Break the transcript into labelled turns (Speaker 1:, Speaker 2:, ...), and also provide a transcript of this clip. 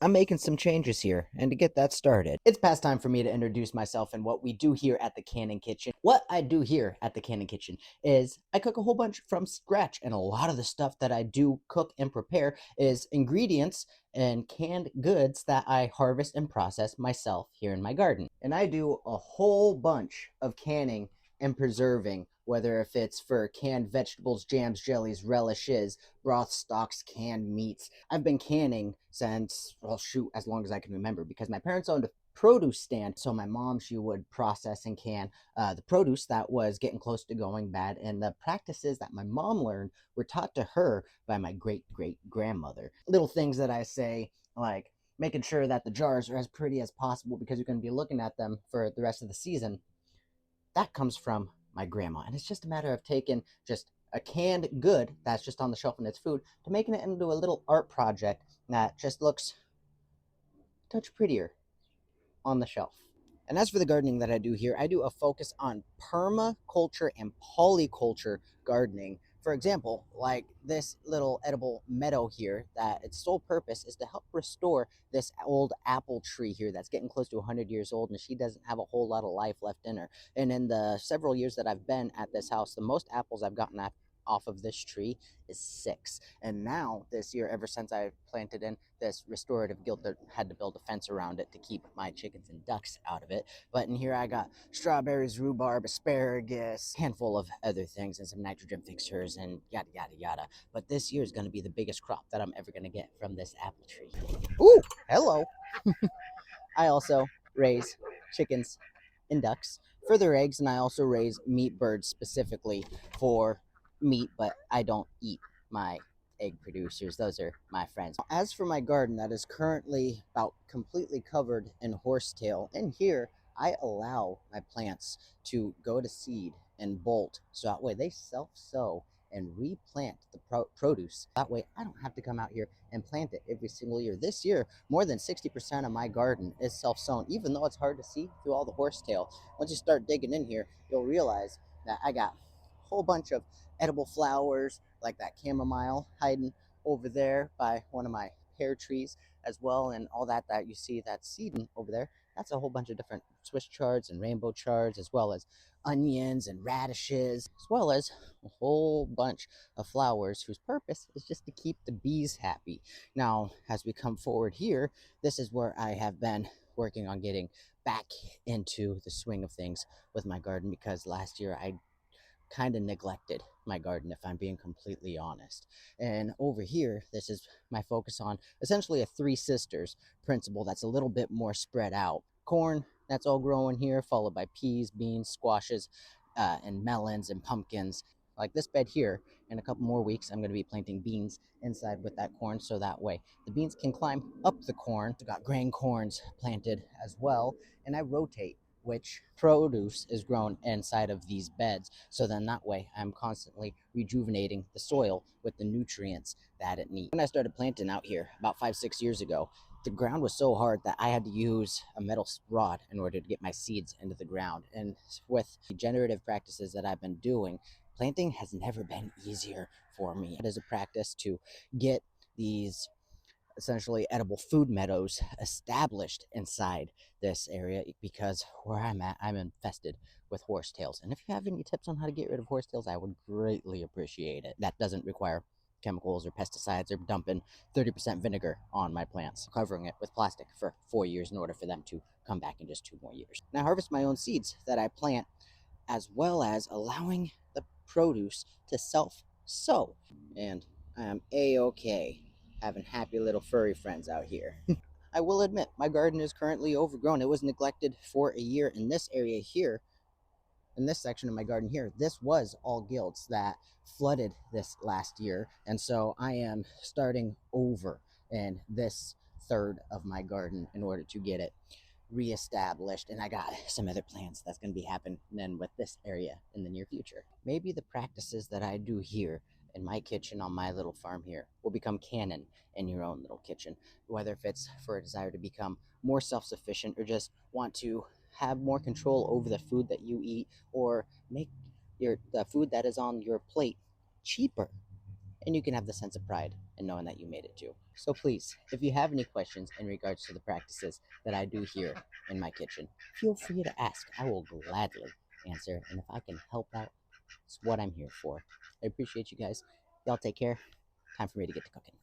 Speaker 1: I'm making some changes here, and to get that started, it's past time for me to introduce myself and what we do here at the Cannon Kitchen. What I do here at the Cannon Kitchen is I cook a whole bunch from scratch, and a lot of the stuff that I do cook and prepare is ingredients and canned goods that I harvest and process myself here in my garden. And I do a whole bunch of canning and preserving, whether if it's for canned vegetables, jams, jellies, relishes, broth stocks, canned meats. I've been canning since, well, shoot, as long as I can remember, because my parents owned a produce stand. So my mom, she would process and can the produce that was getting close to going bad. And the practices that my mom learned were taught to her by my great great grandmother. Little things that I say, like making sure that the jars are as pretty as possible because you're going to be looking at them for the rest of the season, that comes from my grandma. And it's just a matter of taking just a canned good that's just on the shelf and it's food to making it into a little art project that just looks a touch prettier on the shelf. And as for the gardening that I do here, I do a focus on permaculture and polyculture gardening. For example, like this little edible meadow here, that its sole purpose is to help restore this old apple tree here that's getting close to 100 years old, and she doesn't have a whole lot of life left in her. And in the several years that I've been at this house, the most apples I've gotten off of this tree is 6. And now this year, ever since I planted in this restorative guild, that had to build a fence around it to keep my chickens and ducks out of it. But in here I got strawberries, rhubarb, asparagus, handful of other things, and some nitrogen fixers and yada yada yada. But this year is going to be the biggest crop that I'm ever going to get from this apple tree. Ooh, hello. I also raise chickens and ducks for their eggs, and I also raise meat birds specifically for meat, but I don't eat my egg producers. Those are my friends. As for my garden, that is currently about completely covered in horsetail, and here I allow my plants to go to seed and bolt, so that way they self-sow and replant the produce. That way I don't have to come out here and plant it every single year. This year, more than 60% of my garden is self-sown, even though it's hard to see through all the horsetail. Once you start digging in here, you'll realize that I got a whole bunch of edible flowers like that chamomile hiding over there by one of my pear trees as well, and all that you see that's seeding over there, that's a whole bunch of different Swiss chards and rainbow chards, as well as onions and radishes, as well as a whole bunch of flowers whose purpose is just to keep the bees happy. Now, as we come forward here, this is where I have been working on getting back into the swing of things with my garden, because last year I kind of neglected my garden, if I'm being completely honest. And over here, this is my focus on essentially a three sisters principle that's a little bit more spread out. Corn, that's all growing here, followed by peas, beans, squashes, and melons and pumpkins. Like this bed here, in a couple more weeks, I'm going to be planting beans inside with that corn, so that way the beans can climb up the corn. I've got grain corns planted as well, and I rotate which produce is grown inside of these beds. So then that way I'm constantly rejuvenating the soil with the nutrients that it needs. When I started planting out here about 5, 6 years ago, the ground was so hard that I had to use a metal rod in order to get my seeds into the ground. And with the generative practices that I've been doing, planting has never been easier for me. It is a practice to get these essentially edible food meadows established inside this area, because where I'm at, I'm infested with horsetails. And if you have any tips on how to get rid of horsetails, I would greatly appreciate it. That doesn't require chemicals or pesticides or dumping 30% vinegar on my plants, covering it with plastic for 4 years in order for them to come back in just 2 more years. Now, I harvest my own seeds that I plant, as well as allowing the produce to self sow. And I am a-okay having happy little furry friends out here. I will admit, my garden is currently overgrown. It was neglected for a year in this area here. In this section of my garden here, this was all guilds that flooded this last year. And so I am starting over in this third of my garden in order to get it reestablished. And I got some other plans that's going to be happening with this area in the near future. Maybe the practices that I do here in my kitchen on my little farm here will become canon in your own little kitchen, whether if it's for a desire to become more self-sufficient or just want to have more control over the food that you eat, or make the food that is on your plate cheaper, and you can have the sense of pride and knowing that you made it too. So please, if you have any questions in regards to the practices that I do here in my kitchen, feel free to ask. I will gladly answer, and if I can help out, it's what I'm here for. I appreciate you guys. Y'all take care. Time for me to get to cooking.